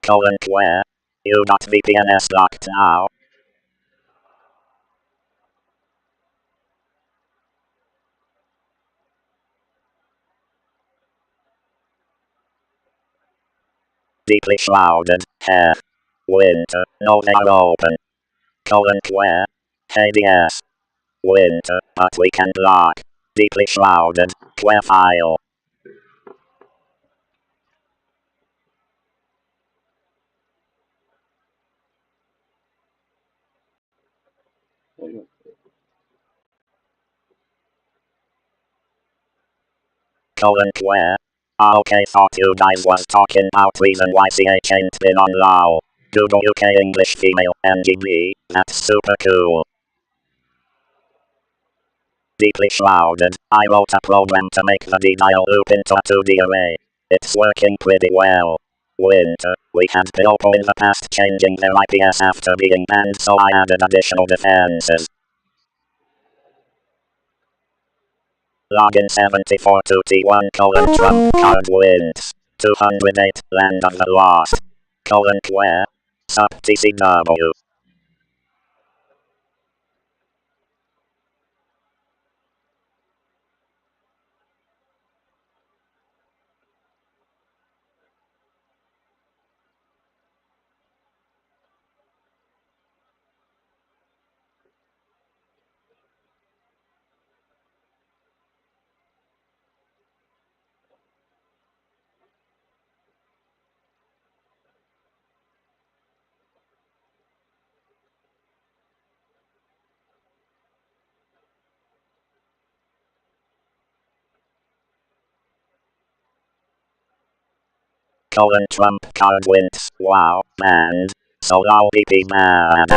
Where? U.VPNs locked now. Deeply shrouded. Hair. Winter. No, they are open. Where? KDS. Winter. But we can lock. Deeply shrouded. Where file. Where? Okay, thought you guys was talking about reason why CH ain't been on LOL. Google UK English female NGB. That's super cool. Deeply shrouded. I wrote a program to make the D-dial loop into a 2D array. It's working pretty well. Winter. We had Bilbo in the past changing their IPS after being banned, so I added additional defenses. Login 74 to T1 Trump card wins. 208 Land of the Lost. Where? Sup TCW. Trump card wins. Wow, banned. So I'll be mad.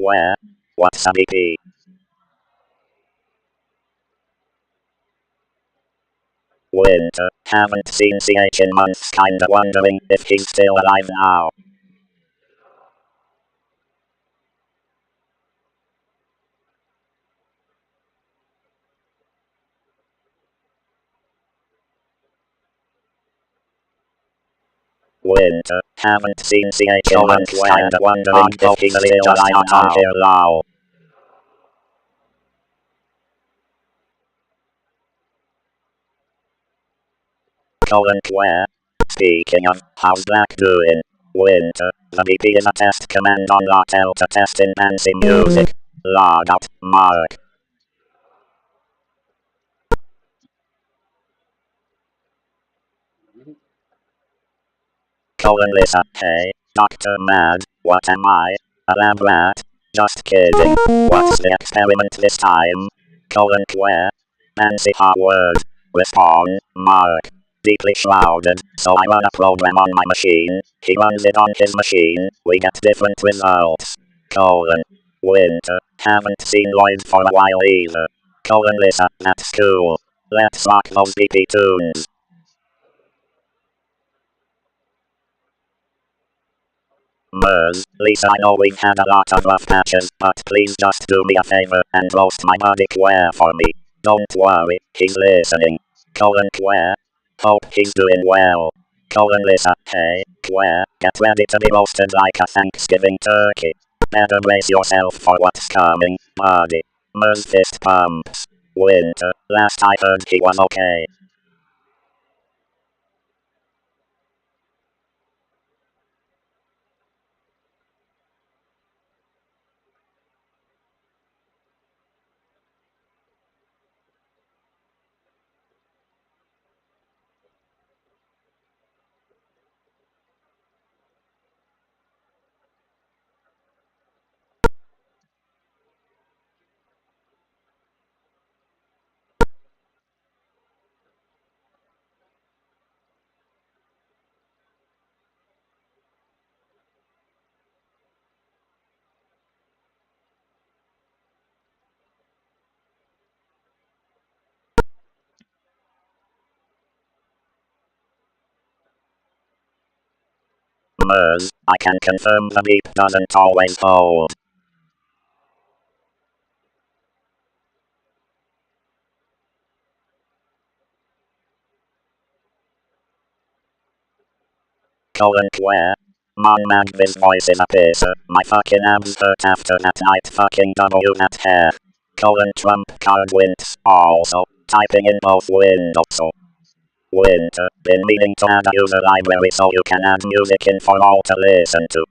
Where? What's a BP? Winter. Haven't seen CH in months, kinda wondering if he's still alive now. Winter. Haven't seen CH in months, kinda wondering if he's still alive now. Here, lol. Where? Speaking of, how's Black doing? Winter. The BP is a test command on Lotel to test in Nancy music. Log out, Mark. Lisa, hey, Dr. Mad, what am I? A lab rat? Just kidding. What's the experiment this time? Where? Nancy Howard. Respawn, Mark. Deeply shrouded, so I run a program on my machine, he runs it on his machine, we get different results. Winter. Haven't seen Lloyd for a while either. Lisa, that's cool. Let's rock those BP tunes. Lisa, I know we've had a lot of rough patches, but please just do me a favor and roast my buddy Quare for me. Don't worry, he's listening. Quare. Hope he's doing well. Lisa, hey, Quare, get ready to be roasted like a Thanksgiving turkey. Better brace yourself for what's coming, buddy. Fist pumps. Winter, last I heard he was okay. I can confirm the beep doesn't always hold. Where? Man, this voice is a pisser. My fucking abs hurt after that night fucking W that hair. Trump card wins. Also, typing in both windows. So, winter, been meaning to add a user library so you can add music in for all to listen to.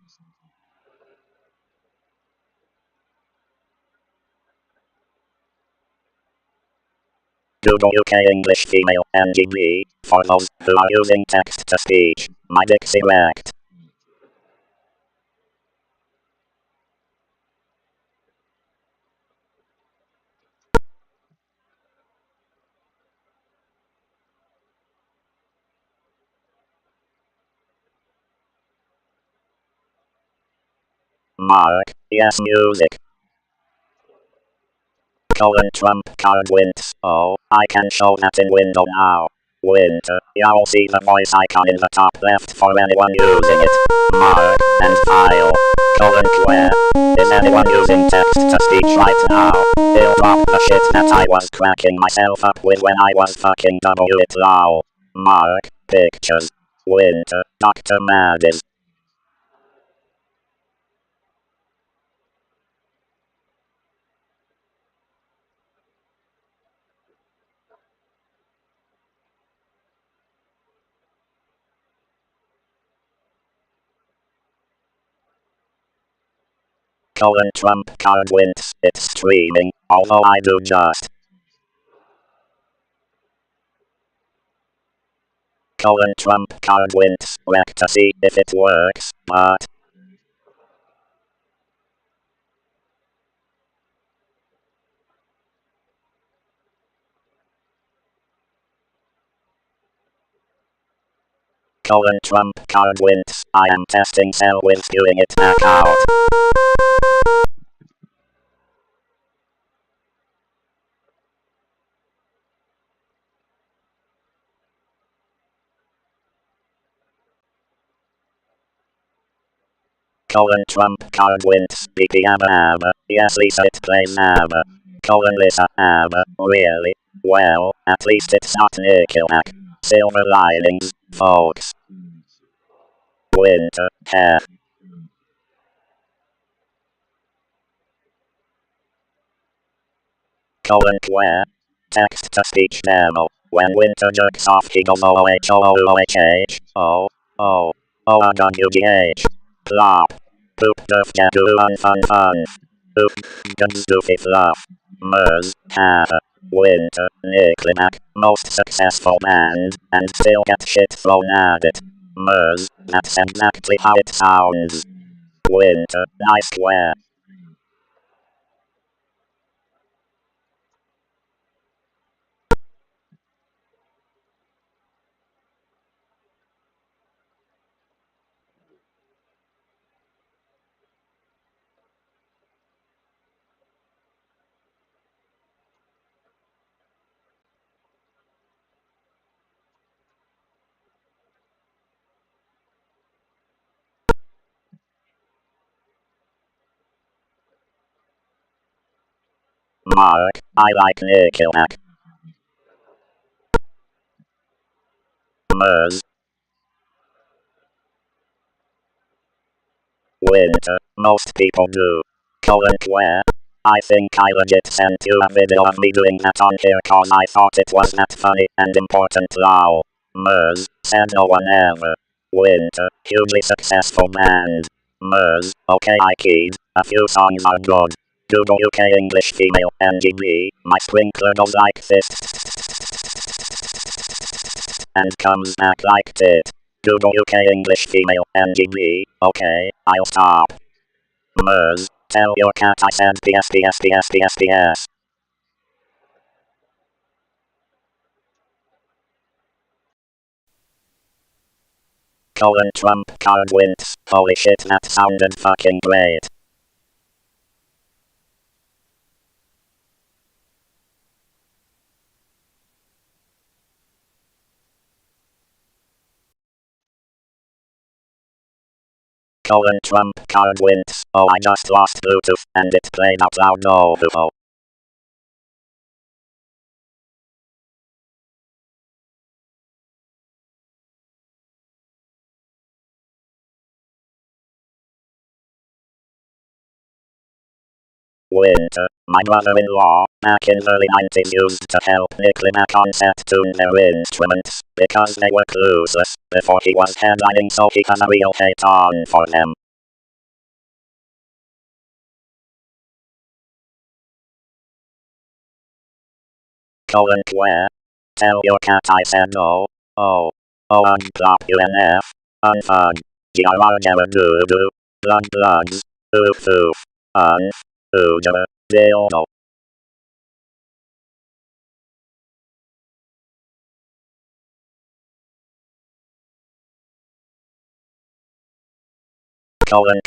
Google UK English female NGB, for those who are using text to speech. My dick's erect. Mark, yes music. Trump card wins. Oh, I can show that in window now. Winter, you'll see the voice icon in the top left for anyone using it. Mark, and file. Where? Is anyone using text to speech right now? It'll drop the shit that I was cracking myself up with when I was fucking W it lol. Mark, pictures. Winter, Dr. Madis. Trump card wins. It's streaming, although I do just. Trump card wins. Check to see if it works, but. Trump card wins. I am testing cell with viewing it back out. Trump card wins. BP abba. Yes Lisa it plays abba. Lisa abba. Really? Well, at least it's not Nickelback. Silver linings, folks. Winter, hair. Where? Text to speech demo. When Winter jerks off he goes OOH. Oh, OWGH. Plop. Poop derf jadoo fun. Oof, guns doofy fluff. Mers, haha. Winter, Nickelback, most successful band, and still get shit thrown at it. Mers, that's exactly how it sounds. Winter, I swear. Mark, I like Nickelback. Mers, Winter, most people do. Where? I think I legit sent you a video of me doing that on here cause I thought it was that funny and important lol. Mers, said no one ever. Winter, hugely successful band. Mers, okay I keyed, a few songs are good. Google UK English female NGB, my sprinkler goes like this and comes back like tit. Google UK English female NGB, okay, I'll stop. Mers, tell your cat I said PS. Trump card wins. Holy shit that sounded fucking great. Trump card wins. Oh I just lost Bluetooth and it played out loud no. Winter, my brother-in-law, back in the early 90s used to help Nick Limack on set tune their instruments, because they were clueless, before he was headlining, so he has a real hate on for them. Where? Tell your cat I said no. Oh. Oh, unplop UNF. Unfun. Grrrgaradoodoo. Blood bloods. Oof oof. Unf. Ooder. Dildo.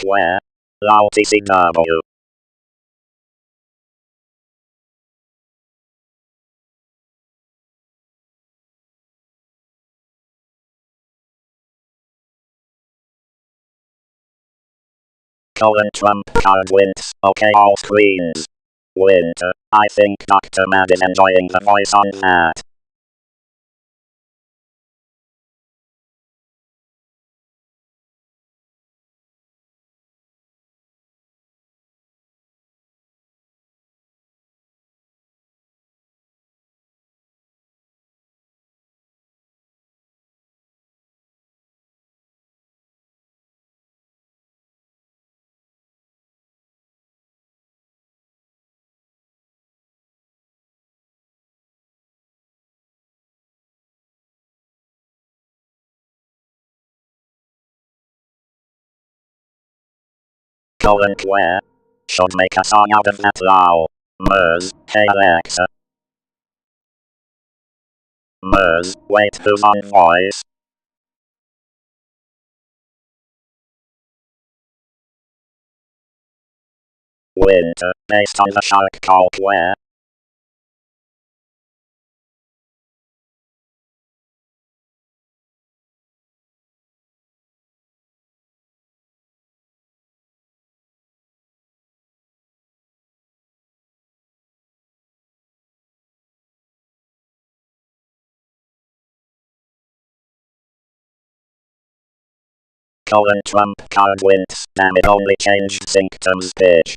Where? Lol TCW. Trump card wins. Okay, all screens. Winter. I think Dr. Mad is enjoying the voice on that. Where? Should make a song out of that lol. Mers. Hey Alexa. Mers. Wait, who's on voice? Winter. Based on the shark called Where? Trump card wins. Damn it, only changed symptoms pitch.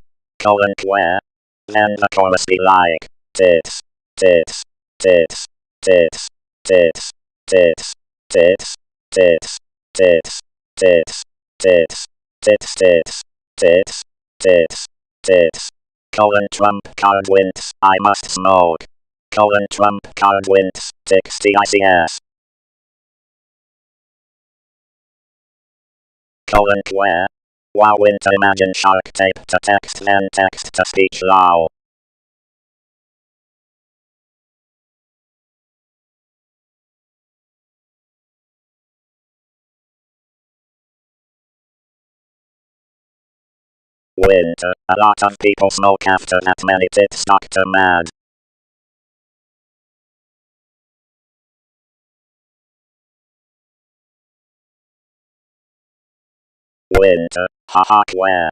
Where? Then the chorus be like, tits, tits, tits, tits, tits, tits, tits, tits, tits, tits, tits, tits, tits, tits, tits, tits. Trump card wins. I must smoke. Trump card wins. Tix TICS. Where? Wow, winter imagine shark tape to text then text to speech lol. Winter, a lot of people smoke after that many tits Dr. Mad. Winter, haha where?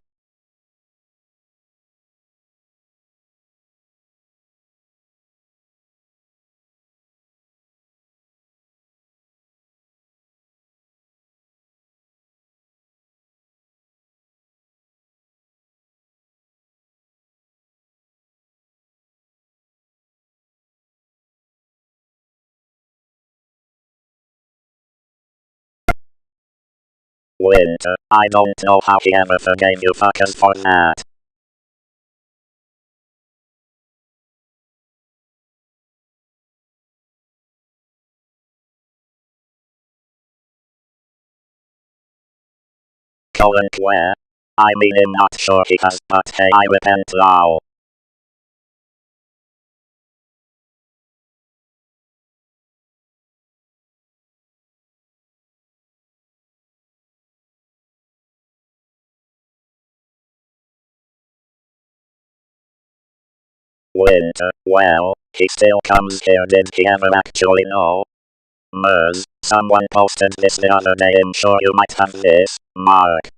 Winter, I don't know how he ever forgave you fuckers for that. Where? I mean I'm not sure he has, but hey I repent lol. Winter, well, he still comes here, did he ever actually know? Mers, someone posted this the other day, I'm sure you might have this, Mark.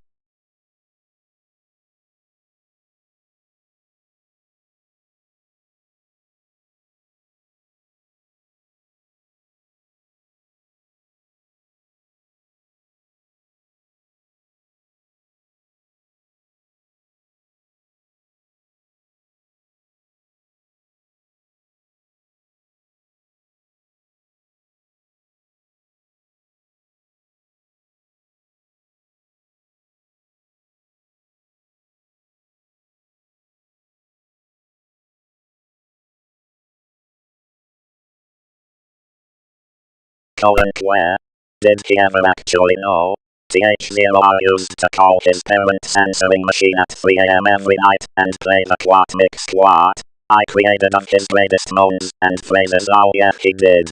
Where? Did he ever actually know? TH0R used to call his parents' answering machine at 3 a.m. every night and play the Quat Mix Quat I created of his greatest moans and phrases. Oh yeah, he did.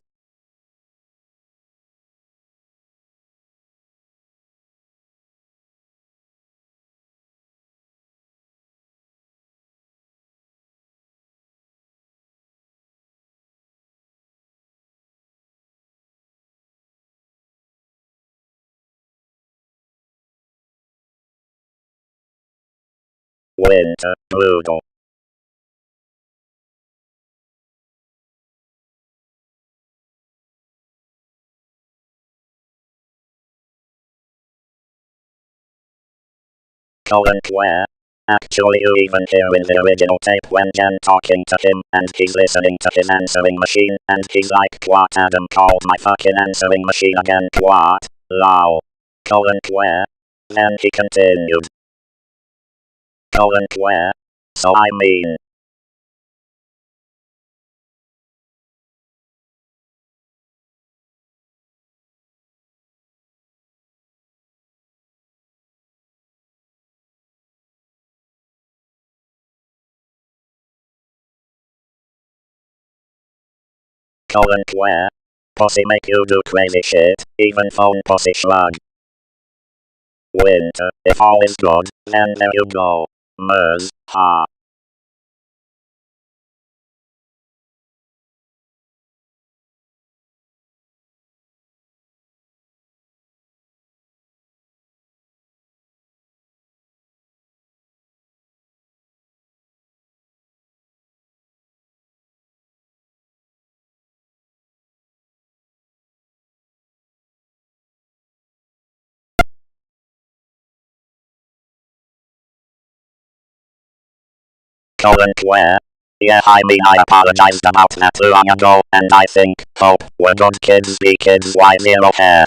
Winter, brutal. Where? Actually you even hear in the original tape when Jen talking to him and he's listening to his answering machine and he's like, what Adam called my fucking answering machine again, what? Lol. Where? Then he continued. Where? So I mean. Where? Pussy make you do crazy shit, even phone pussy shrug. Winter, if all is good, then there you go. Mers, ha. Where? Yeah, I mean I apologized about that long ago, and I think, hope, we're good kids be kids, why zero hair?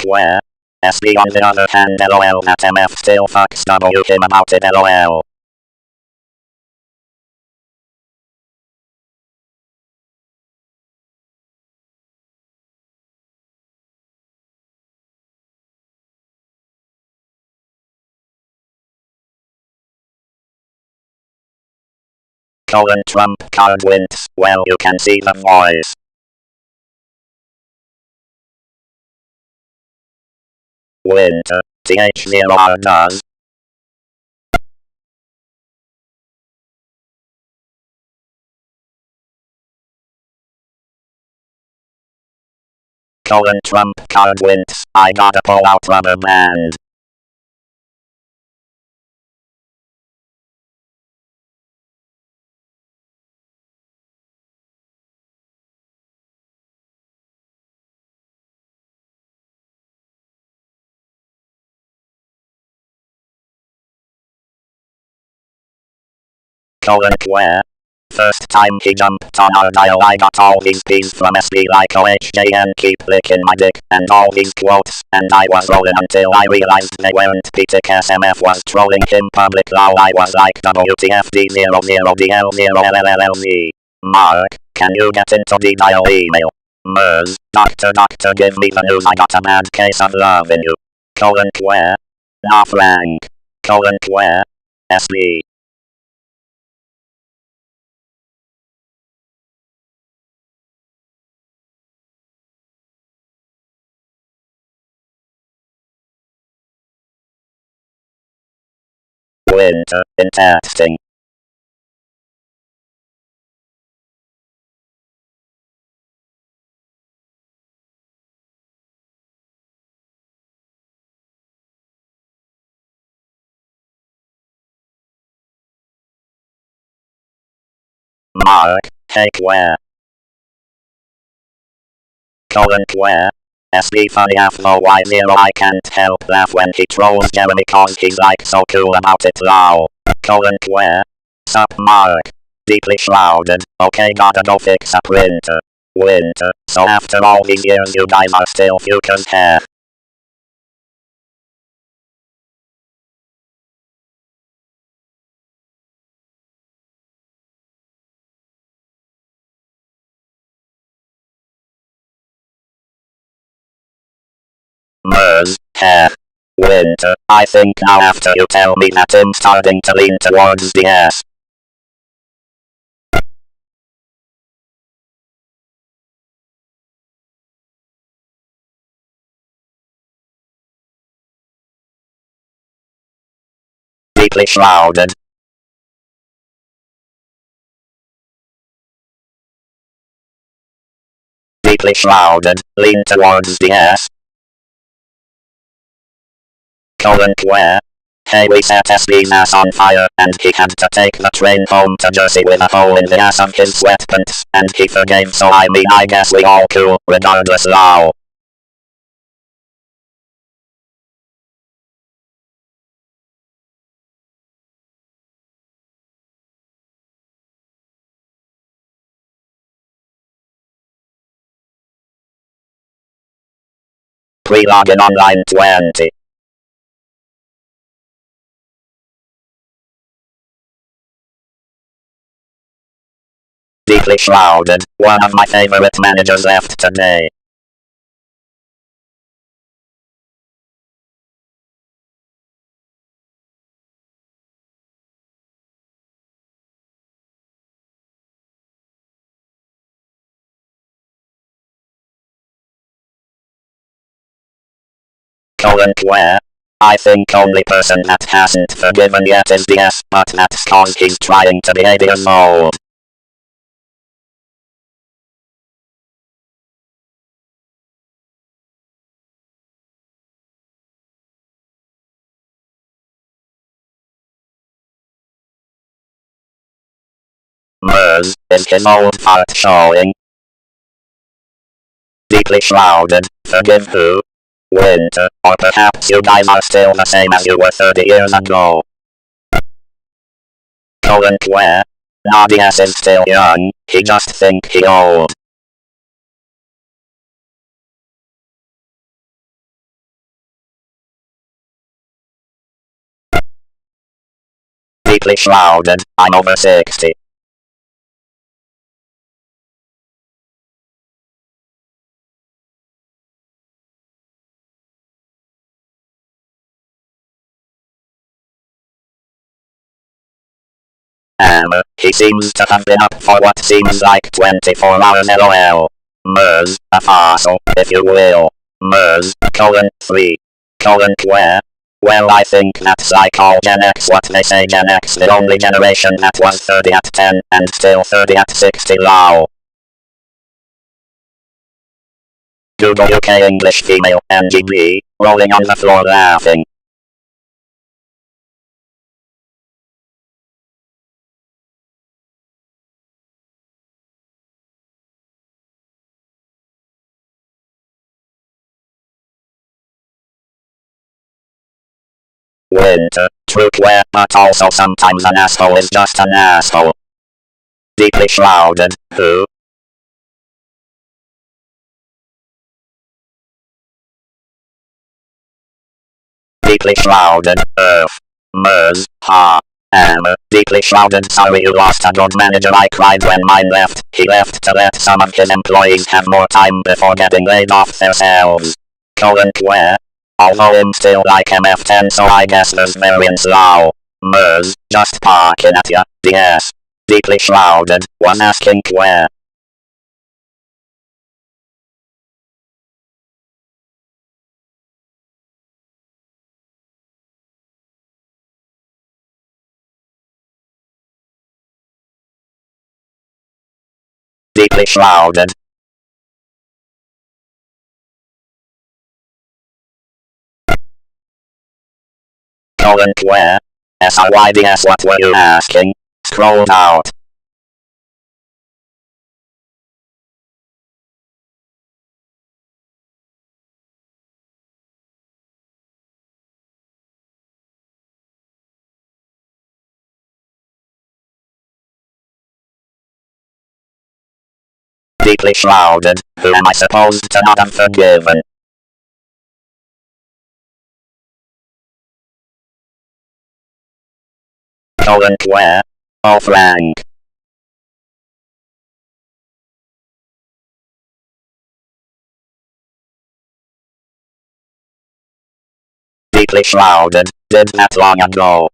Where? SB on the other hand, lol, that MF still fucks W him about it, lol. Trump card wins, well you can see the voice. Winter, TH0R does. Trump card wins, I gotta pull out rubber band. Where? First time he jumped on our dial I got all his P's from SB like OHJ and keep licking my dick and all his quotes and I was rolling until I realized they weren't P-Tick SMF was trolling him public lol I was like WTFD00DL0LLLZ. Mark, can you get into the dial email? Mers, doctor give me the news I got a bad case of loving you. Where? Nah Frank. Where? SB. Winter, in testing. Mark, take where. Where. SB funny FOY0 I can't help laugh when he trolls Jeremy cause he's like so cool about it lol. Where. Sup Mark. Deeply shrouded, okay gotta go fix a printer. Winter, so after all these years you guys are still fucking hair. Mers, hair. Winter, I think now after you tell me that I'm starting to lean towards the S. Deeply shrouded. Deeply shrouded, lean towards the S. Where. Hey, we set SB's ass on fire, and he had to take the train home to Jersey with a hole in the ass of his sweatpants, and he forgave, so I mean I guess we all cool, regardless lol. Pre-login online 20. Deeply shrouded, one of my favorite managers left today. Where. I think only person that hasn't forgiven yet is the S, but that's cause he's trying to be 8 years old. Mers, is his old fart showing? Deeply shrouded, forgive who? Winter, or perhaps you guys are still the same as you were 30 years ago. Where. Nadias is still young, he just think he old. Deeply shrouded, I'm over 60. He seems to have been up for what seems like 24 hours lol. Mers, a fossil, if you will. Mers, 3. Where? Well I think that's like all Gen X what they say Gen X the only generation that was 30 at 10 and still 30 at 60 lol. Google UK English female NGB, rolling on the floor laughing. Winter, true where, but also sometimes an asshole is just an asshole. Deeply shrouded, who? Deeply shrouded, Earth. Mers, ha. Deeply shrouded, sorry you lost a good manager. I cried when mine left. He left to let some of his employees have more time before getting laid off themselves. Where? Although I'm still like MF10 so I guess there's variance lol. Mers, just parking at ya, DS. Deeply shrouded, one asking where. Deeply shrouded. Where? SRYDS what were you asking? Scrolled out. Deeply shrouded, who am I supposed to not have forgiven? Where? Oh Frank. Deeply shrouded, did that long ago.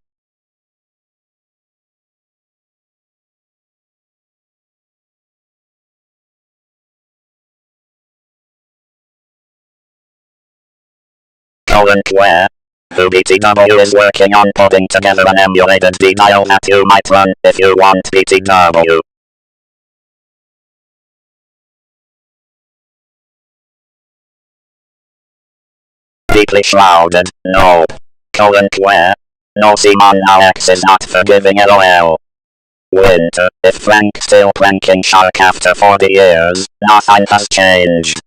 Where? Who BTW is working on putting together an emulated denial that you might run if you want BTW. Deeply shrouded, nope. Where? No Simon Alex is not forgiving LOL. Winter, if Frank still pranking Shark after 40 years, nothing has changed.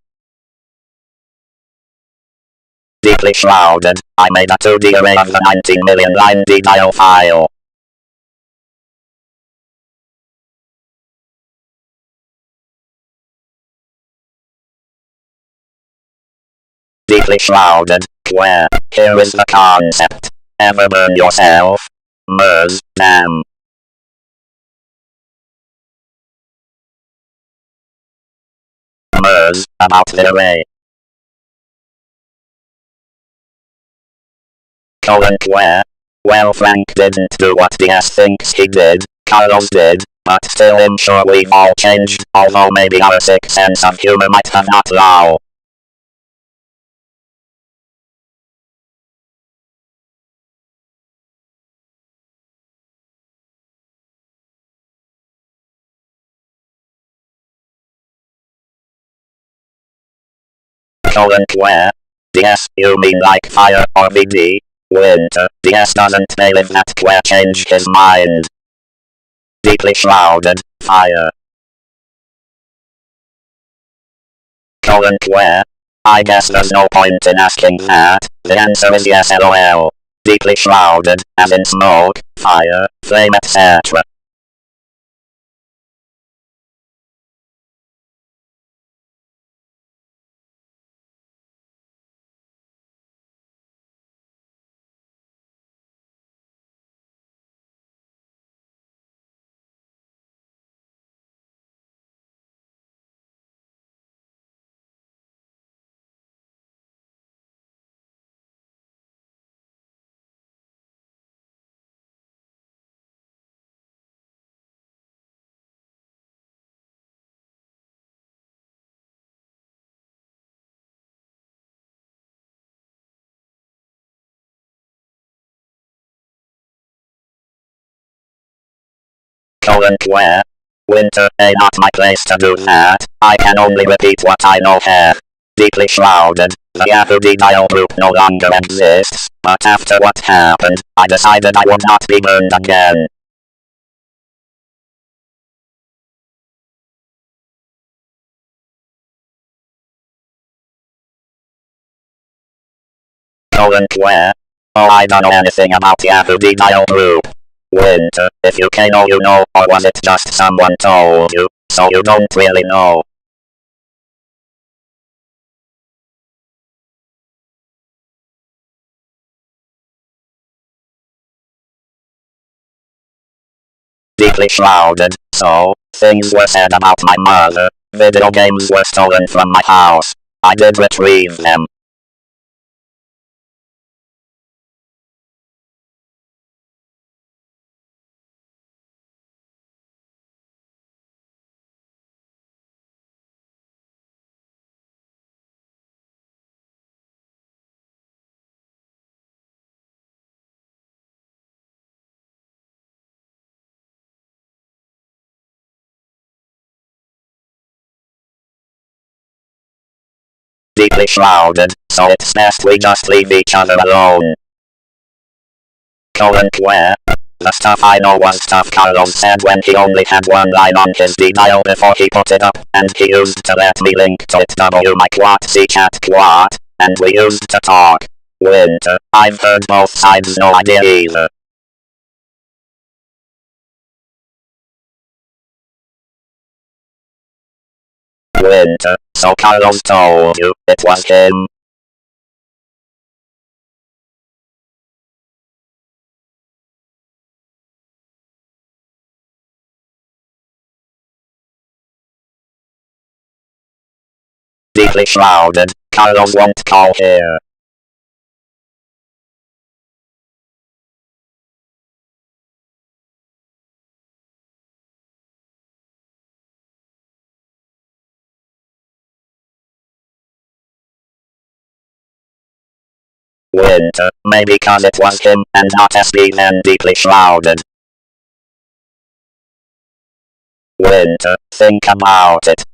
Deeply shrouded, I made a 2D array of the 19 million line denial file. Deeply shrouded, where? Here is the concept. Ever burn yourself? Mers, damn. Mers, about the array. Where? Well Frank didn't do what DS thinks he did, Carlos did, but still I'm sure we've all changed, although maybe our sick sense of humor might have not lol. Where? DS, you mean like fire or VD? Winter, DS doesn't believe that Quare changed his mind. Deeply shrouded, fire. Where? I guess there's no point in asking that, the answer is yes lol. Deeply shrouded, as in smoke, fire, flame etc. Where? Winter, not my place to do that, I can only repeat what I know here. Deeply shrouded, the Yahoo denial group no longer exists, but after what happened, I decided I would not be burned again. Where? Oh I don't know anything about Yahoo denial group. Winter, if you can know you know, or was it just someone told you, so you don't really know? Deeply shrouded, so, things were said about my mother, video games were stolen from my house. I did retrieve them. Deeply shrouded, so it's best we just leave each other alone. Where? The stuff I know was stuff Carlos said when he only had one line on his denial before he put it up, and he used to let me link to it my quat c chat quat, and we used to talk. Winter, I've heard both sides, no idea either. winter, so Carlos told you it was him. Deeply shrouded, Carlos won't call here. Winter, maybe cause it was him and not SB then deeply shrouded. Winter, think about it.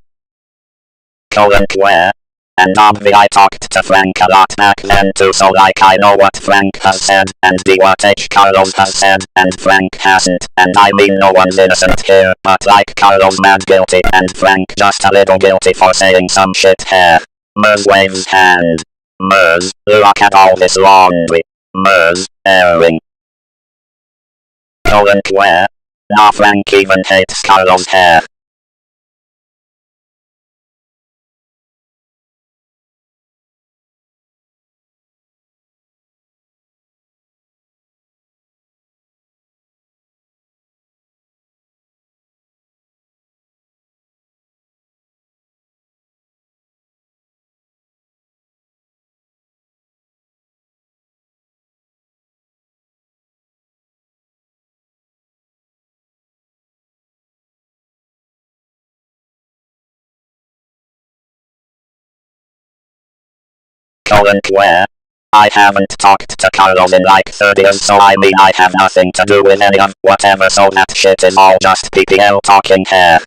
Where? And obvi I talked to Frank a lot back then too, so like I know what Frank has said, and what H. Carlos has said, and Frank hasn't, and I mean no one's innocent here, but like Carlos mad guilty, and Frank just a little guilty for saying some shit here. Mers waves hand. Mers, look at all this laundry. Mers, airing. Where? Nah, Frank even hates Carlos' hair. Where? I haven't talked to Carlos in like 30 years, so I mean I have nothing to do with any of whatever, so that shit is all just PPL talking here.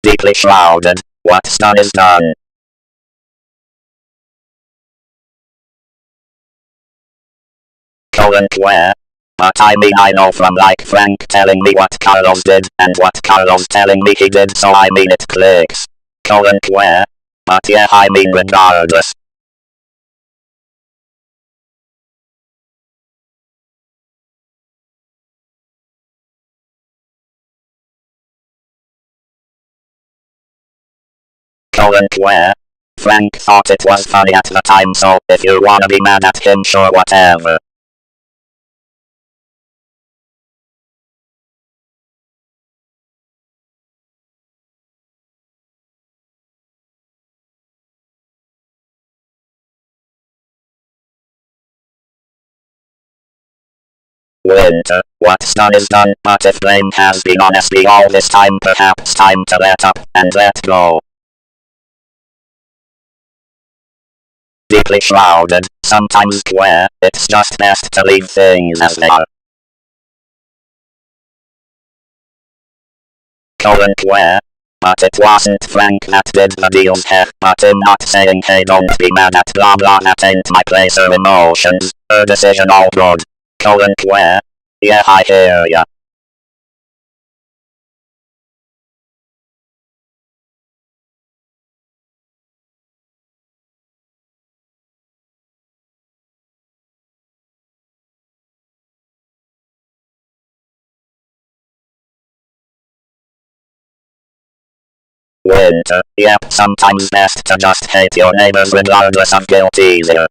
Deeply shrouded. What's done is done. Where? But I mean I know from like Frank telling me what Carlos did, and what Carlos telling me he did, so I mean it clicks. Where? But yeah, I mean regardless. Where? Frank thought it was funny at the time, so if you wanna be mad at him, sure, whatever. Winter, what's done is done, but if blame has been on SB all this time, perhaps time to let up and let go. Deeply shrouded, sometimes where it's just best to leave things as they are. Where? But it wasn't Frank that did the deals here, but him not saying hey don't be mad at blah blah, that ain't my place or emotions, decision all good. Where? Yeah, I hear ya. Winter, yep, sometimes best to just hate your neighbors regardless of guilt easier.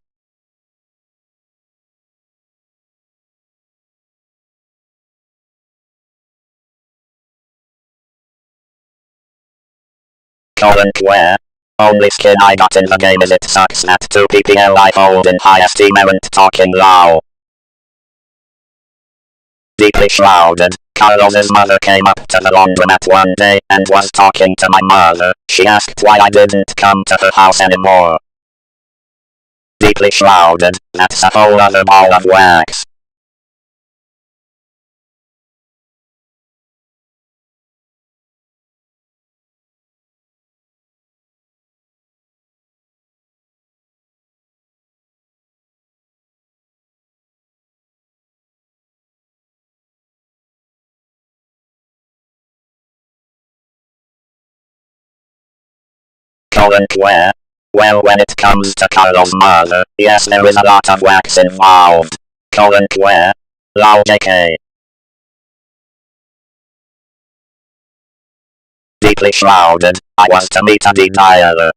Where? Only skin I got in the game is it sucks that 2 PPL I hold in high esteem aren't talking loud. Deeply shrouded, Carlos's mother came up to the laundromat one day and was talking to my mother. She asked why I didn't come to her house anymore. Deeply shrouded, that's a whole other ball of wax. Where? Well, when it comes to Carl's mother, yes, there is a lot of wax involved. Where? Lol JK. Deeply shrouded, I was to meet a denialer.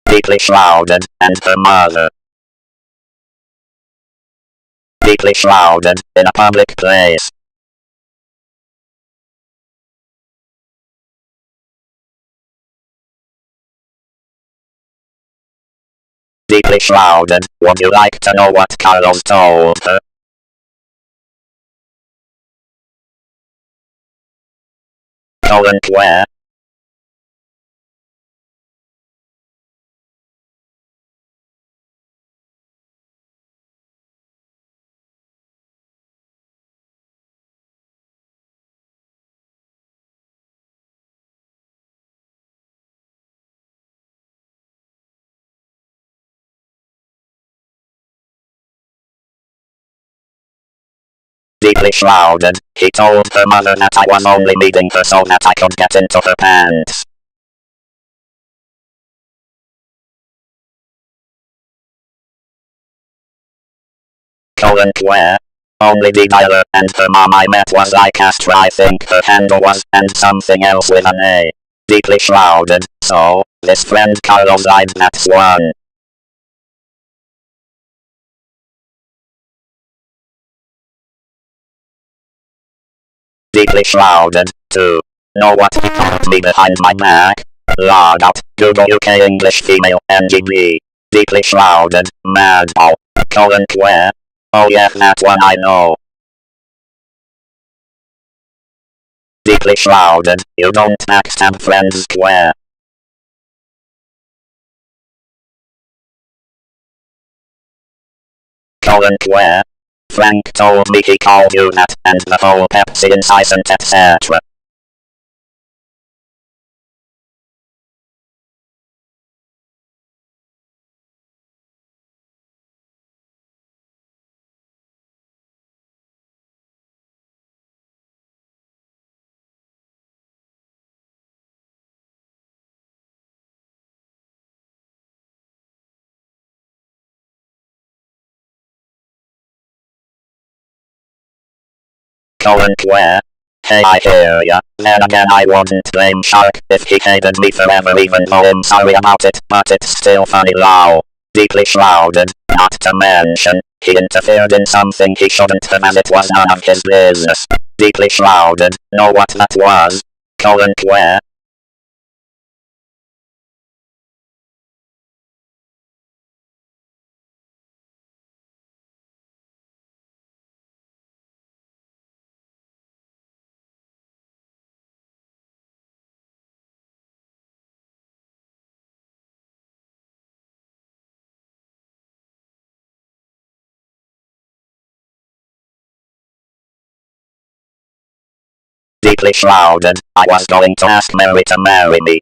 Deeply shrouded, and her mother. Deeply shrouded, in a public place. Deeply shrouded, would you like to know what Carlos told her? Where? Deeply shrouded, he told her mother that I was only meeting her so that I could get into her pants. Where? Only the dialer and her mom I met was like Astra, I think her handle was, and something else with an A. Deeply shrouded, so, this friend Carlos lied, that's one. Deeply shrouded, two. Know what he told me behind my back? Log out, Google UK English female NGB. Deeply shrouded, madball. Where? Oh yeah, that one I know. Deeply shrouded, you don't backstab friends square. Where? Frank told me he called you that, and the whole Pepsi incessant etc. Where? Hey, I hear ya. Then again, I wouldn't blame Shark if he hated me forever, even though I'm sorry about it, but it's still funny lol. Deeply shrouded, not to mention, he interfered in something he shouldn't have as it was none of his business. Deeply shrouded, know what that was? Where? Deeply shrouded, I was going to ask Mary to marry me.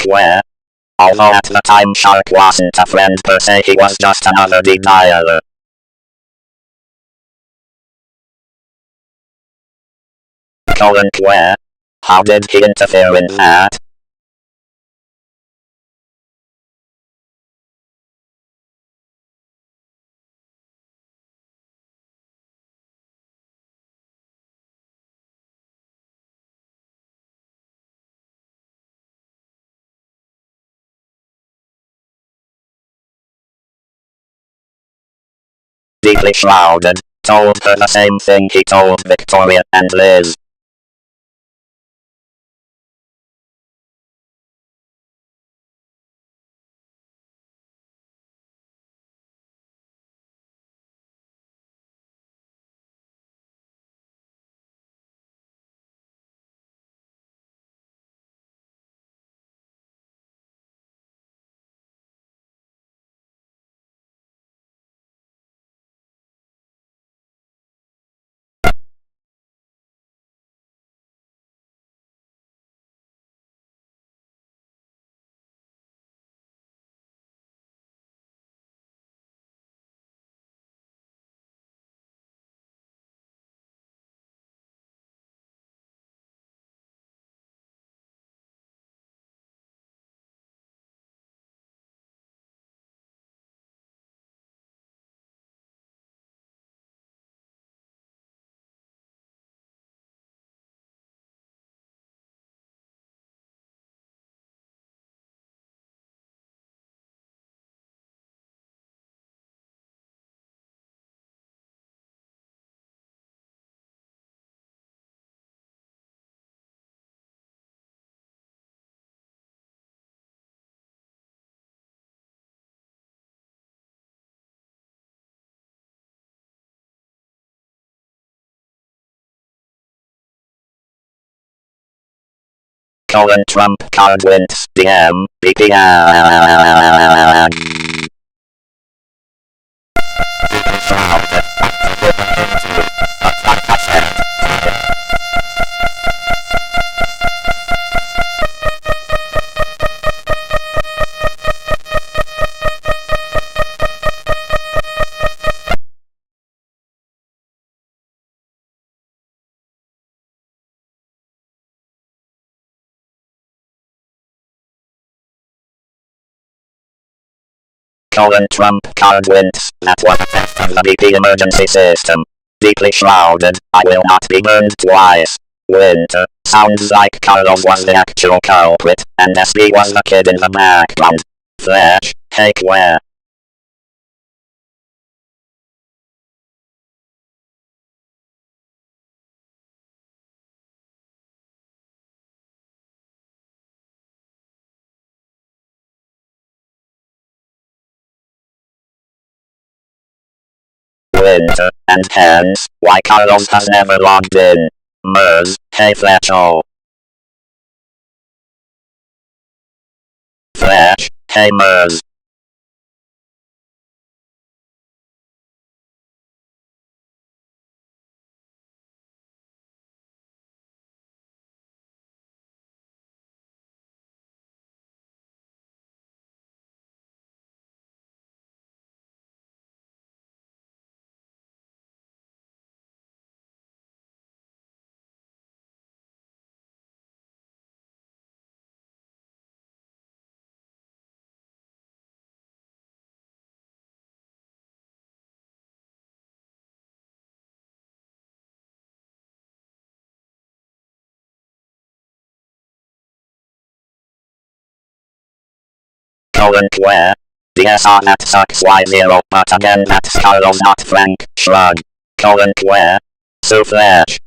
Where? Although at the time Shark wasn't a friend per se, he was just another denialer. Where? How did he interfere in that? Deeply shrouded, told her the same thing he told Victoria and Liz. Trump card wins DM BPM. Trump card wins. That's what effect of the BP emergency system. Deeply shrouded, I will not be burned twice. Winter. Sounds like Carlos was the actual culprit, and SB was the kid in the background. Flash. Take where? Winter, and hence, why Carlos has never logged in. Mers, hey Fletcho. Flash, hey Mers. Where? DSR that sucks Y0, but again that's Carlos not Frank, shrug. Where? So Flash.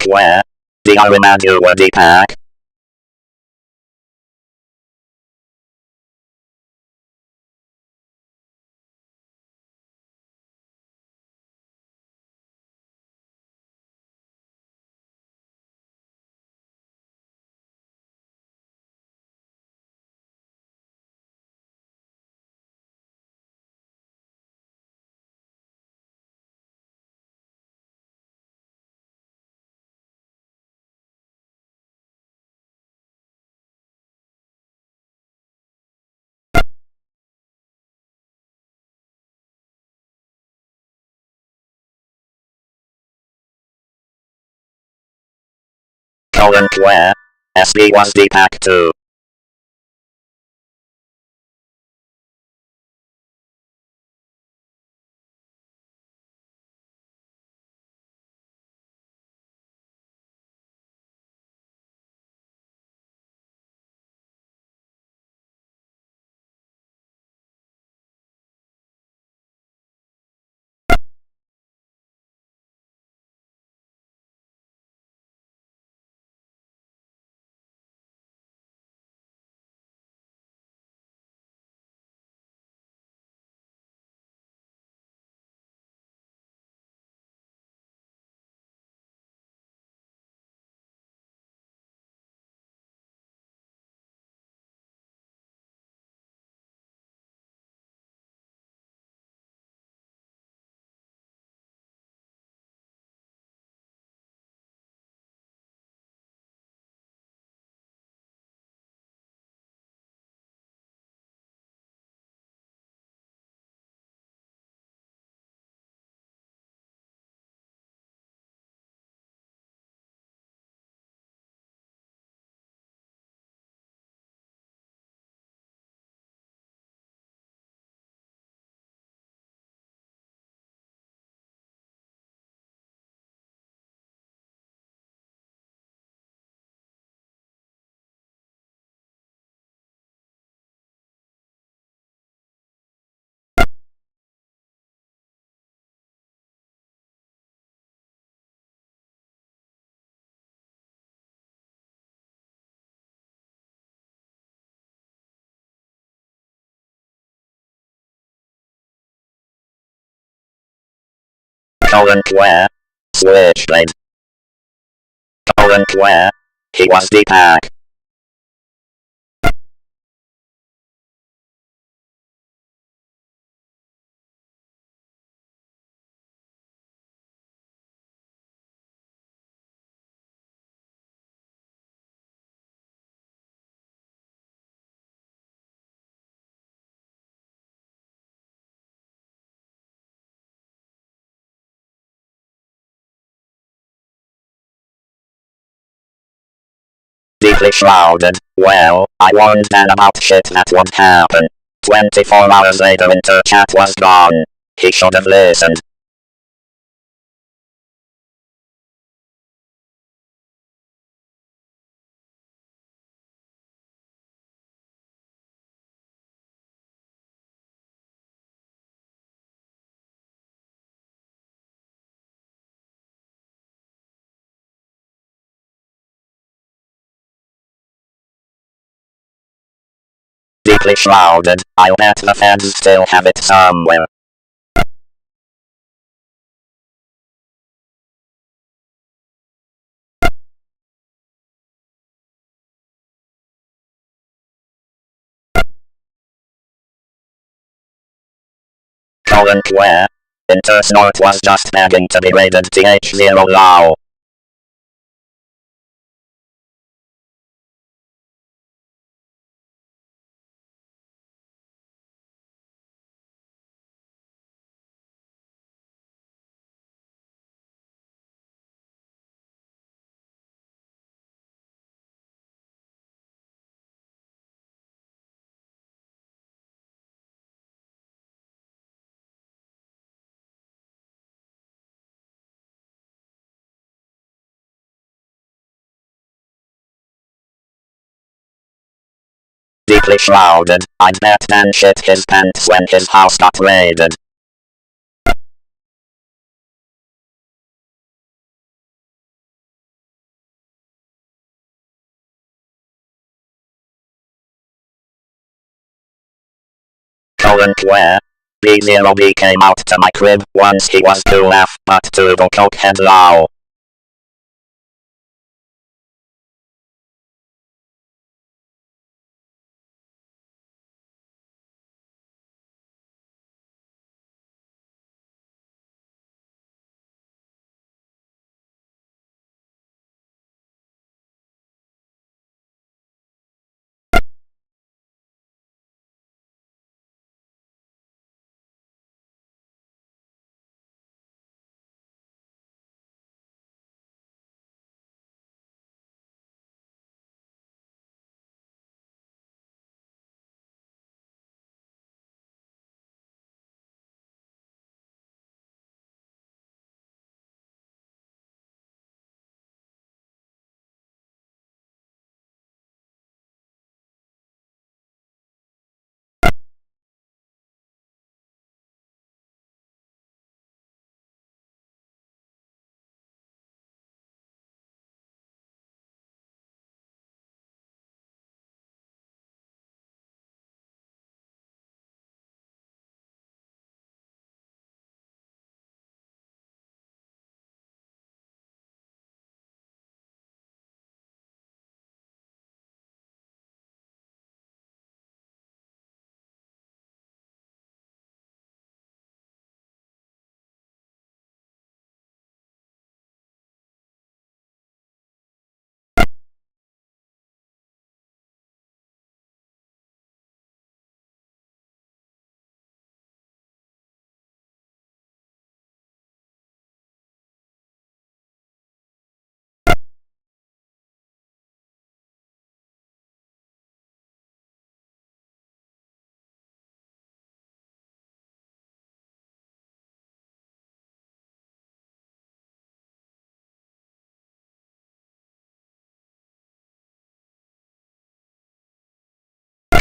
Where? The I remind you were Deepak. Where? SB was Deepak too. Current where? Switchblade. Current where? He was Deepak. Deeply shrouded. Well, I warned Dan about shit that would happen. 24 hours later Interchat was gone. He should have listened. Deeply shrouded. I'll bet the feds still have it somewhere. Current where? Intersnort was just begging to be raided TH0 Lao. Deeply shrouded. I'd bet Dan shit his pants when his house got raided. Current where? B0B came out to my crib once he was cool F, but turbo cokehead Lao.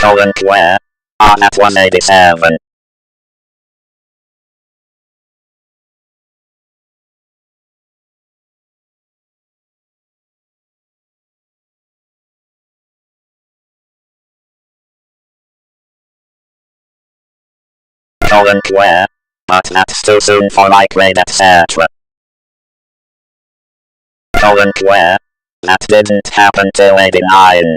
Current where? Ah, that was 87. Current where? but that's too soon for my grade etc. Where? That didn't happen till 89.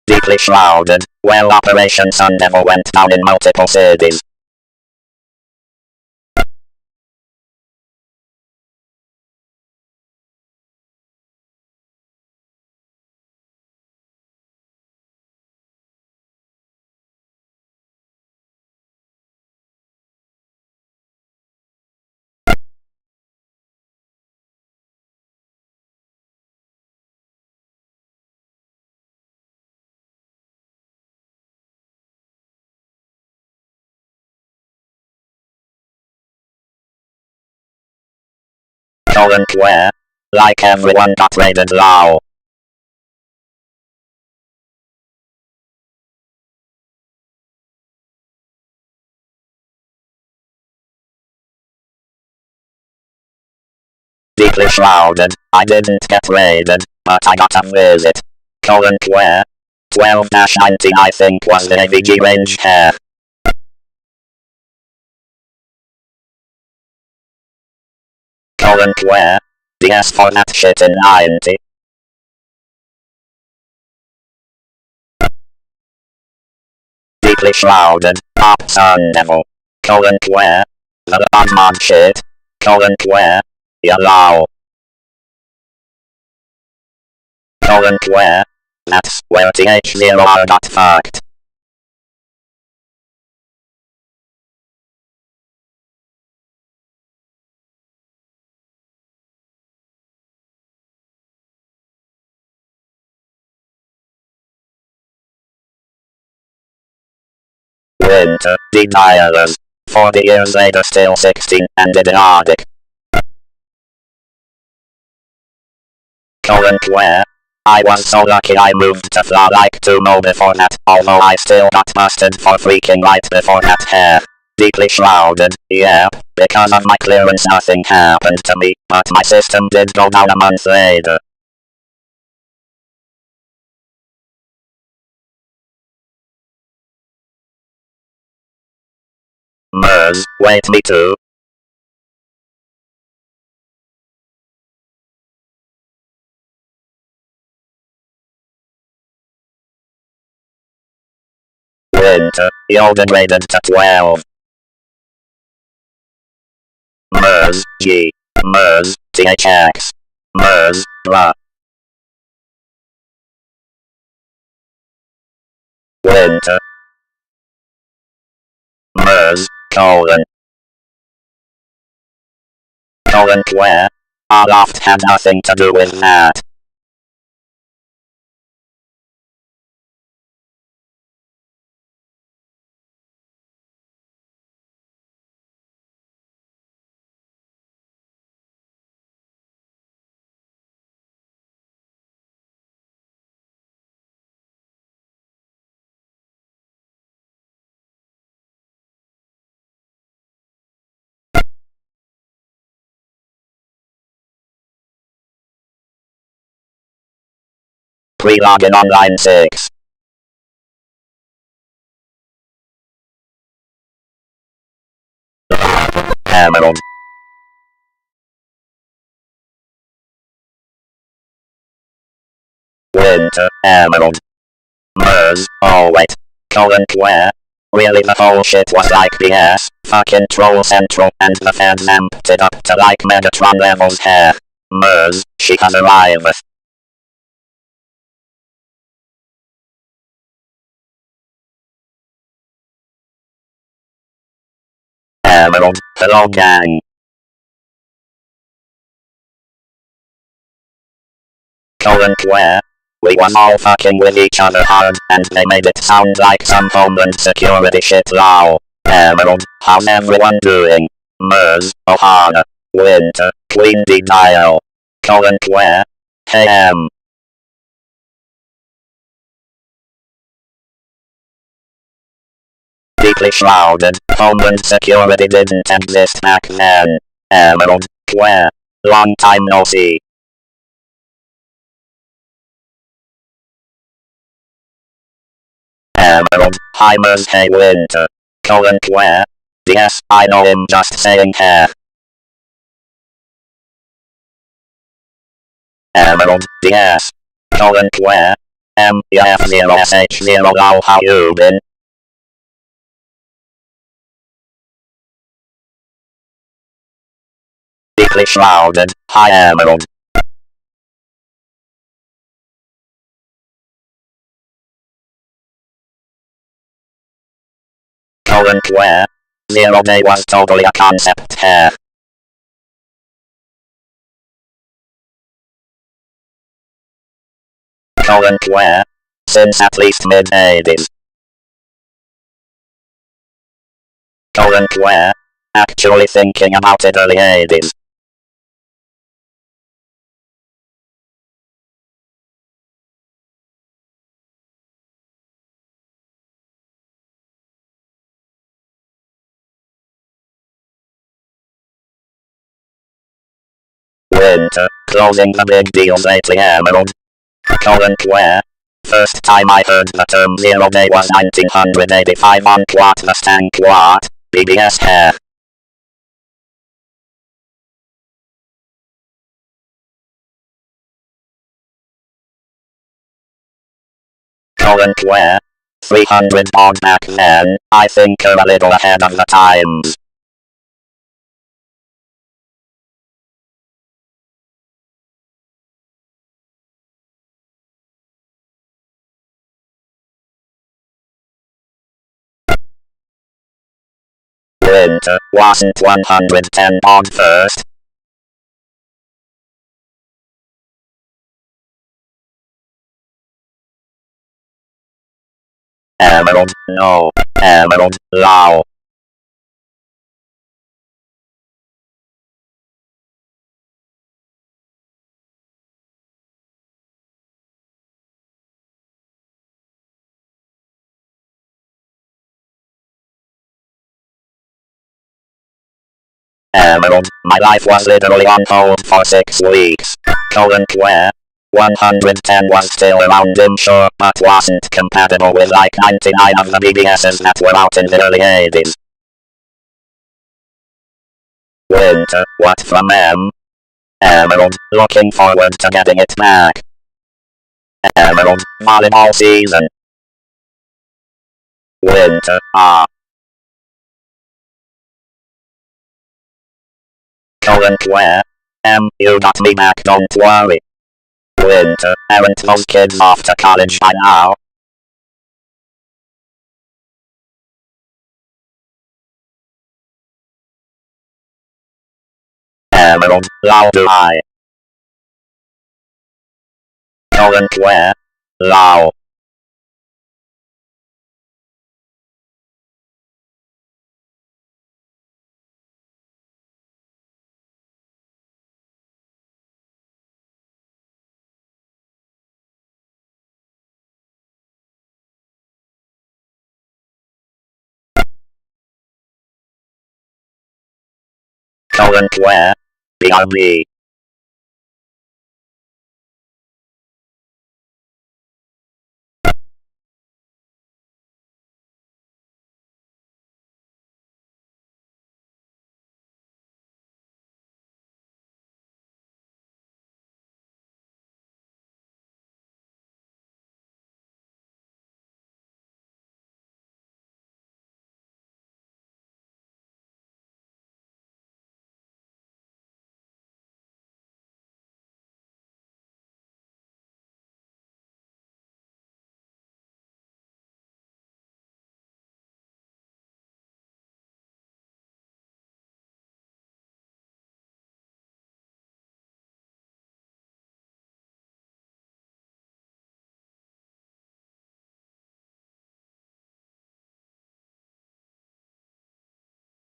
Deeply shrouded, well Operation Sun Devil went down in multiple cities. Where? Like everyone got raided now. Deeply shrouded, I didn't get raided, but I got a visit. Where? 12-19 I think was the AVG range hair. Where? DS for that shit in 90. Deeply shrouded, Pop Sun Devil. Where? The mod shit. Where? Yallow. Where? That's where TH0R got fucked. Winter, the dialers. 40 years later still 16 and idiotic. Where? I was so lucky I moved to fly like 2 more before that, although I still got busted for freaking right before that hair. Deeply shrouded, yep, because of my clearance nothing happened to me, but my system did go down a month later. MERS, wait me too. Winter, you're degraded to 12. MERS, G. MERS, THX. MERS, blah. Winter. MERS, colon. Colon where? Our loft had nothing to do with that. Pre-login on line 6. Emerald. Winter, emerald. MERS, oh wait. Colon where? Really the whole shit was like BS, fucking troll central, and the fans amped it up to like Megatron levels hair. MERS, she has arrived. Emerald, hello gang. Colon where? We was all fucking with each other hard, and they made it sound like some homeland security shit lol. Emerald, how's everyone doing? MERS, Ohana. Winter, Queen D dial. Colon where? Hey deeply shrouded, homeland security didn't exist back then. Emerald, where? Long time no see. Emerald, hi MERS, hey Winter. Colon where? Yes, I know him just saying hair. Emerald, yes. Colon where? F0SH0 lol, how you been? Deeply shrouded, hi Emerald. Colon where? 0 day was totally a concept hair. Colon where? Since at least mid-80s. Colon where? Actually thinking about it early 80s. Winter, closing the big deals lately Emerald. Colon where? First time I heard the term 0 day was 1985 on Quat the Stank Quat, BBS hair. Colon where? 300 odd back then, I think are a little ahead of the times. Winter, wasn't 110 odd first? Emerald, no. Emerald, lol. Emerald, my life was literally on hold for 6 weeks. Colon where? 110 was still around in sure, but wasn't compatible with like 99 of the BBSs that were out in the early 80s. Winter, what from M? Emerald, looking forward to getting it back. Emerald, volleyball season. Winter, ah. Colon where? You got me back, don't worry. Winter, aren't those kids off to college by now? Emerald, loud do I. Colon where? Low. Colon where? BRB.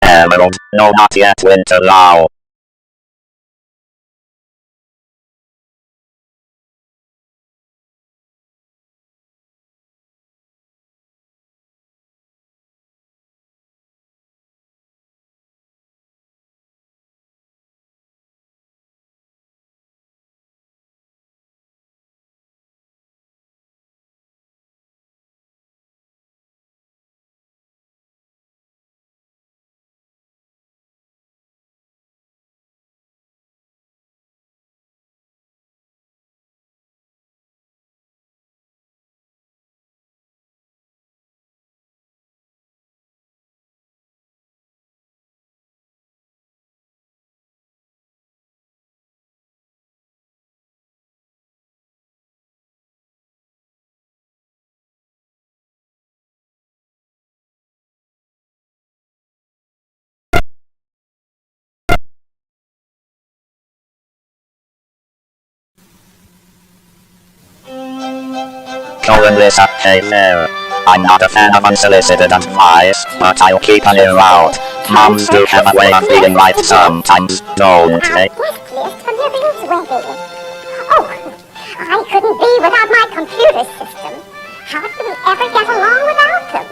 Emerald, no not yet winter low. Colon Lisa, hey there. I'm not a fan of unsolicited advice, but I'll keep an ear out. Moms do have a way of being right sometimes, don't they? Oh, I couldn't be without my computer system. How could we ever get along without them?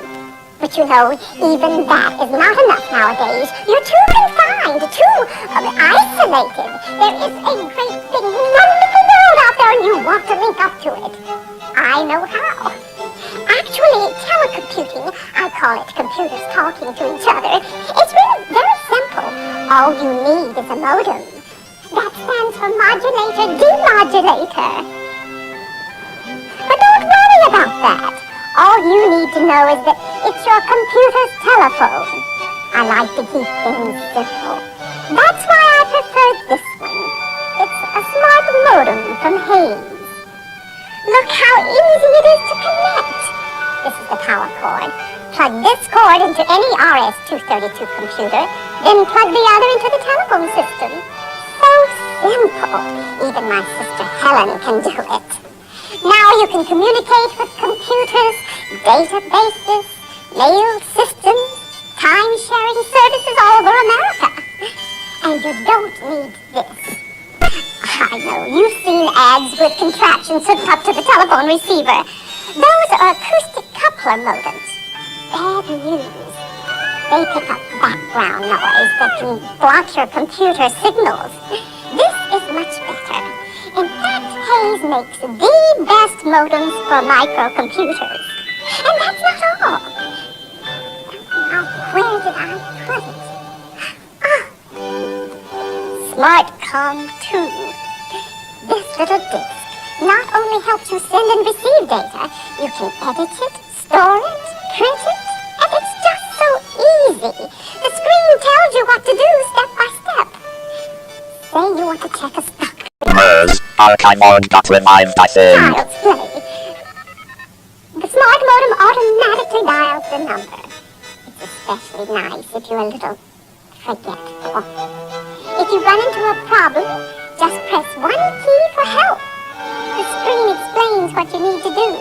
But you know, even that is not enough nowadays. You're too confined, too isolated. There is a great big wonderful world out there and you want to link up to it. I know how. Actually, telecomputing, I call it computers talking to each other. It's really very simple. All you need is a modem. That stands for modulator demodulator. But don't worry about that. All you need to know is that it's your computer's telephone. I like to keep things simple. That's why I prefer this one. It's a smart modem from Hayes. Look how easy it is to connect. This is the power cord. Plug this cord into any RS-232 computer, then plug the other into the telephone system. So simple. Even my sister Helen can do it. Now you can communicate with computers, databases, mail systems, time-sharing services all over America. And you don't need this. I know, you've seen ads with contraptions hooked up to the telephone receiver. Those are acoustic coupler modems. Bad news. They pick up background noise that can block your computer signals. This is much better. In fact, Hayes makes the best modems for microcomputers. And that's not all. Now, where did I put it? SmartCom 2. This little disk not only helps you send and receive data, you can edit it, store it, print it, and it's just so easy. The screen tells you what to do step by step. Say you want to check a stock. MERS, archive mode got revived, I think. Child's play. The smart modem automatically dials the number. It's especially nice if you're a little forgetful. It if you run into a problem, just press one key for help. The screen explains what you need to do.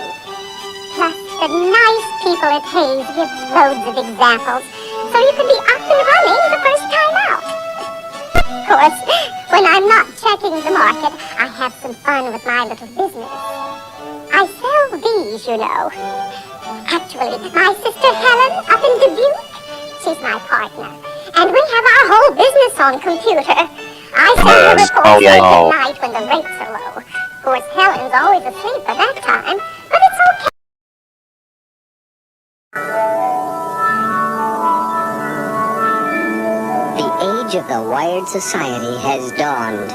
Plus, the nice people at Hayes give loads of examples, so you can be up and running the first time out. Of course, when I'm not checking the market, I have some fun with my little business. I sell these, you know. Actually, my sister Helen up in Dubuque, she's my partner. And we have our whole business on computer. I send her reports late at night when the rates are low. Of course, Helen's always asleep at that time, but it's okay. The age of the wired society has dawned.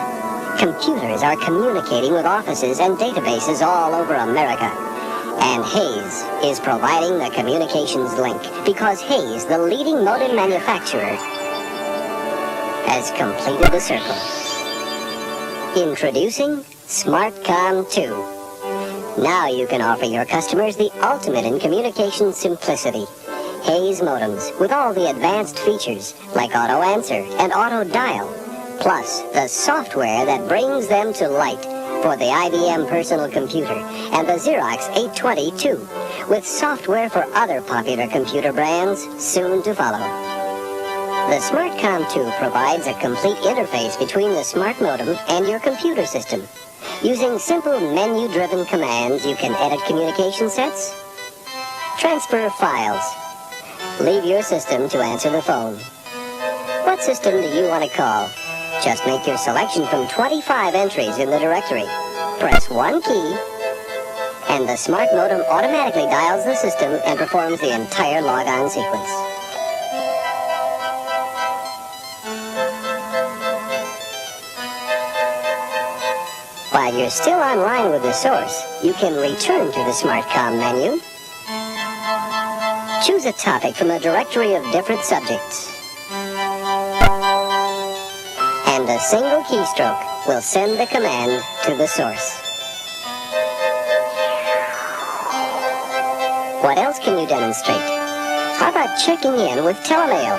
Computers are communicating with offices and databases all over America. And Hayes is providing the communications link because Hayes, the leading modem manufacturer, has completed the circle. Introducing SmartCom 2. Now you can offer your customers the ultimate in communication simplicity. Hayes modems with all the advanced features like auto answer and auto dial, plus the software that brings them to light for the IBM personal computer and the Xerox 822, with software for other popular computer brands soon to follow. The SmartCom 2 provides a complete interface between the smart modem and your computer system. Using simple menu-driven commands, you can edit communication sets, transfer files, leave your system to answer the phone. What system do you want to call? Just make your selection from 25 entries in the directory. Press one key, and the smart modem automatically dials the system and performs the entire logon sequence. While you're still online with the source, you can return to the SmartCom menu. Choose a topic from a directory of different subjects. And a single keystroke will send the command to the source. What else can you demonstrate? How about checking in with telemail?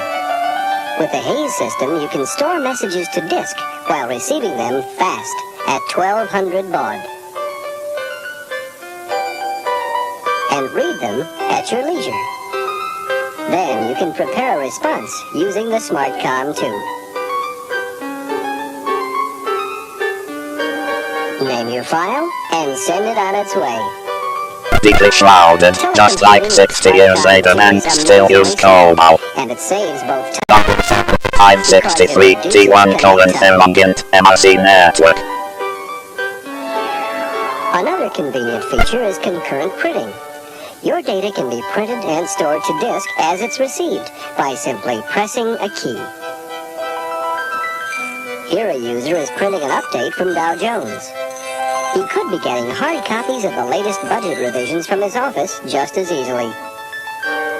With the Hayes system, you can store messages to disk while receiving them fast at 1200 baud. And read them at your leisure. Then you can prepare a response using the SmartCom 2. Name your file and send it on its way. Deeply shrouded, just like 60 years later, and still use COBOL. And it saves both time. 563 T1 Thermongant MRC network. Another convenient feature is concurrent printing. Your data can be printed and stored to disk as it's received by simply pressing a key. Here a user is printing an update from Dow Jones. He could be getting hard copies of the latest budget revisions from his office just as easily.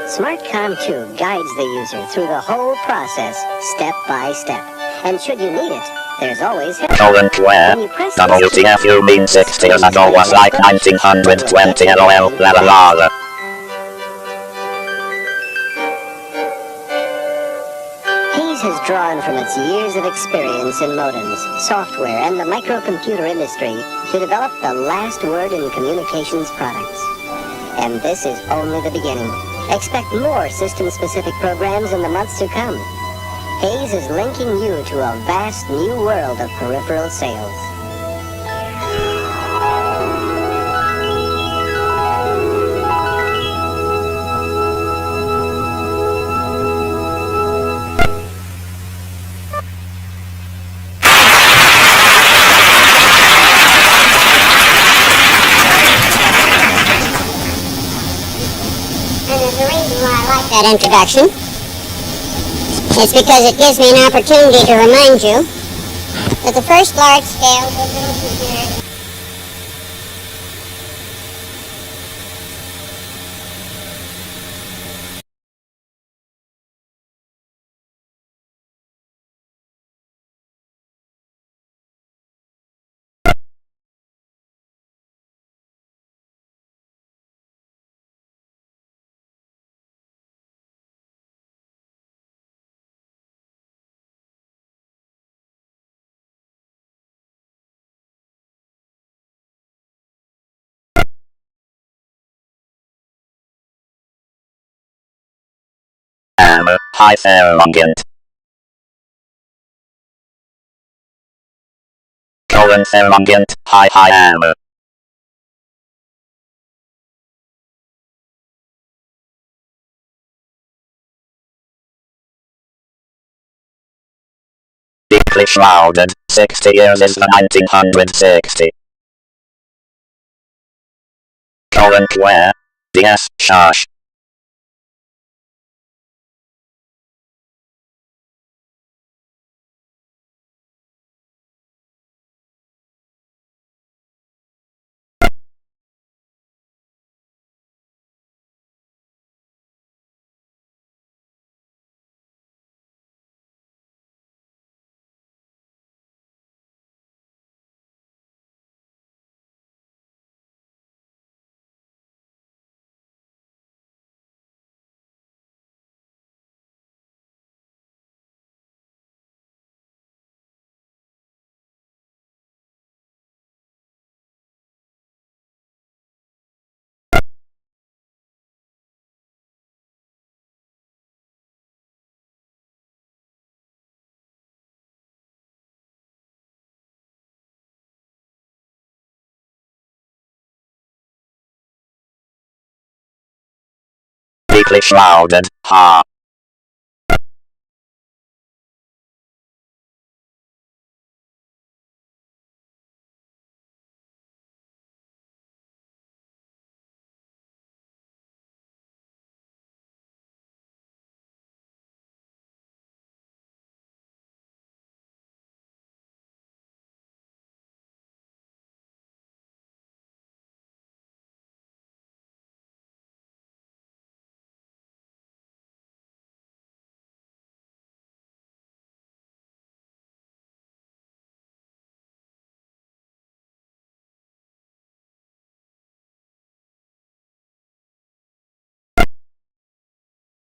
SmartCom 2 guides the user through the whole process, step by step. And should you need it, there's always help. Current where? WTF, you mean 60 years ago was like 1920, lol, la la la la. Hayes has drawn from its years of experience in modems, software, and the microcomputer industry to develop the last word in communications products. And this is only the beginning. Expect more system-specific programs in the months to come. Hayes is linking you to a vast new world of peripheral sales. And there's a reason why I like that introduction. It's because it gives me an opportunity to remind you that the first large-scale digital computer Hyperlongant. Thermongant, high hammer. Deeply shrouded, 60 years is the 1960. Where? DS, shush. Deeply shrouded, ha.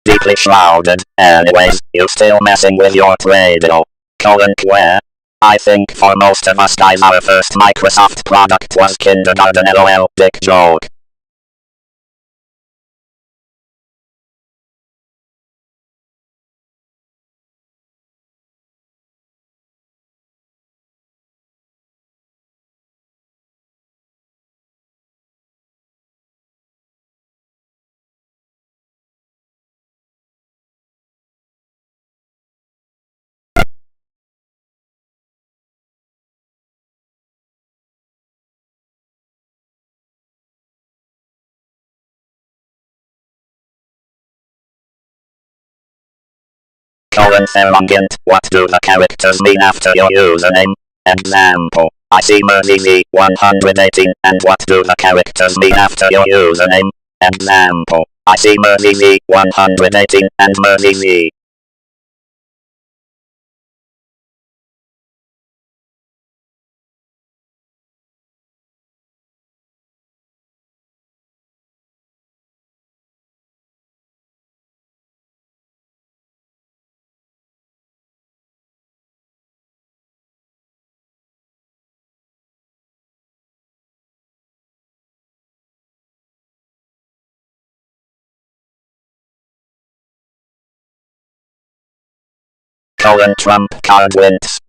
Deeply shrouded, anyways, you still messing with your radio. Where? I think for most of us guys our first Microsoft product was kindergarten LOL, dick joke. Thermongant, what do the characters mean after your username? Example, I see Merlini 118, and what do the characters mean after your username? Example, I see Merlini 118, and Merlini. Trump card wins,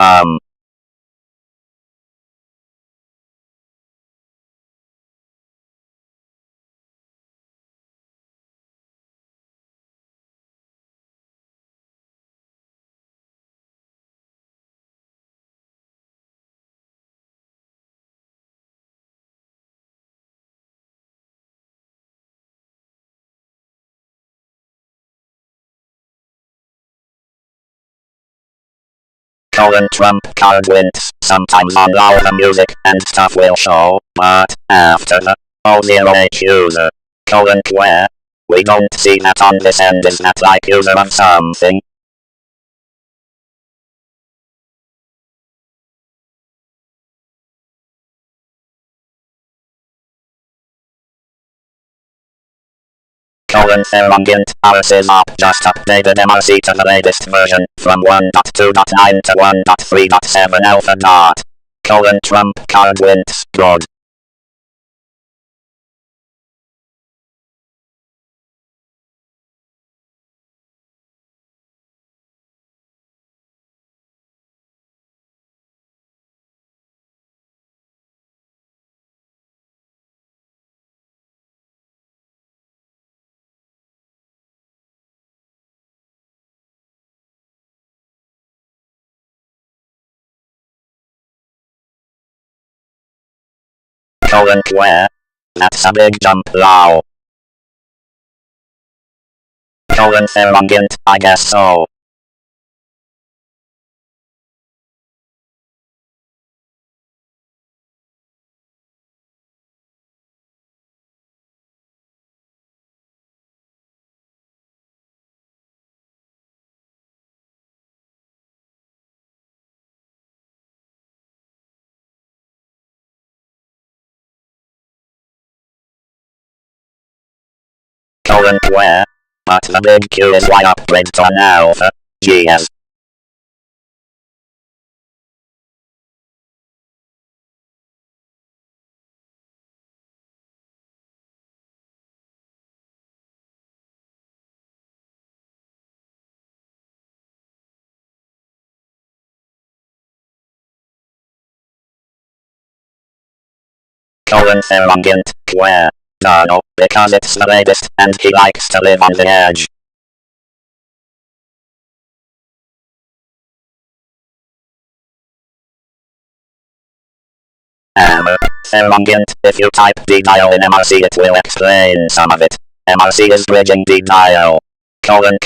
Trump card wins, sometimes on all the music and stuff will show, but after the 08 user, where? We don't see that on this end, is that like user of something? Thermongant, ours is up, just updated MRC to the latest version, from 1.2.9 to 1.3.7 alpha dot. Trump card wins, good. Where? That's a big jump, lol. Therongant, I guess so. Where? But the big Q is why upgrade to an alpha. GS. Therongant, where? No, because it's the latest and he likes to live on the edge. Therongant, if you type ddial in MRC it will explain some of it. MRC is bridging ddial.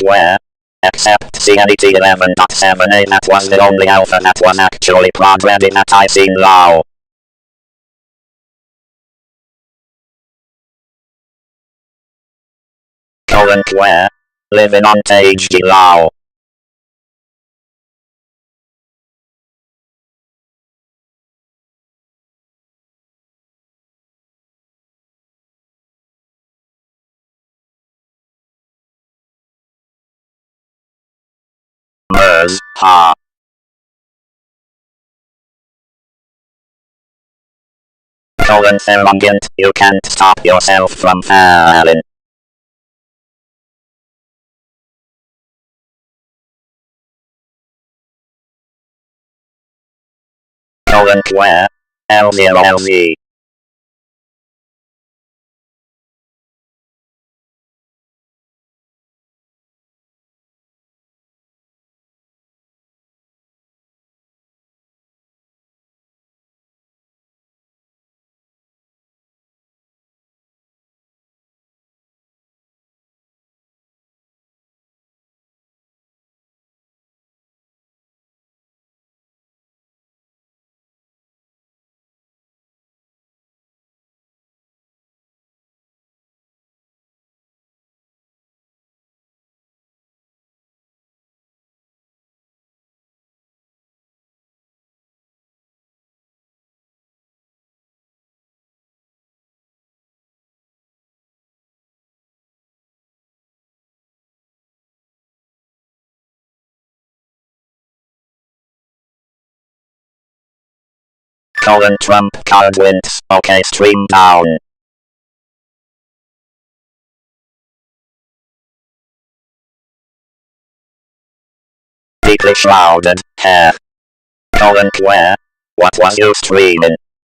Where? Except CNET 11.78 that was the only alpha that was actually prog ready that I seen lol. Where? Living on stage lol. Ha. Therongant, you can't stop yourself from falling. Where? L0LZ. Trump card wins. Okay, stream down. Deeply shrouded hair. Where? What was you streaming?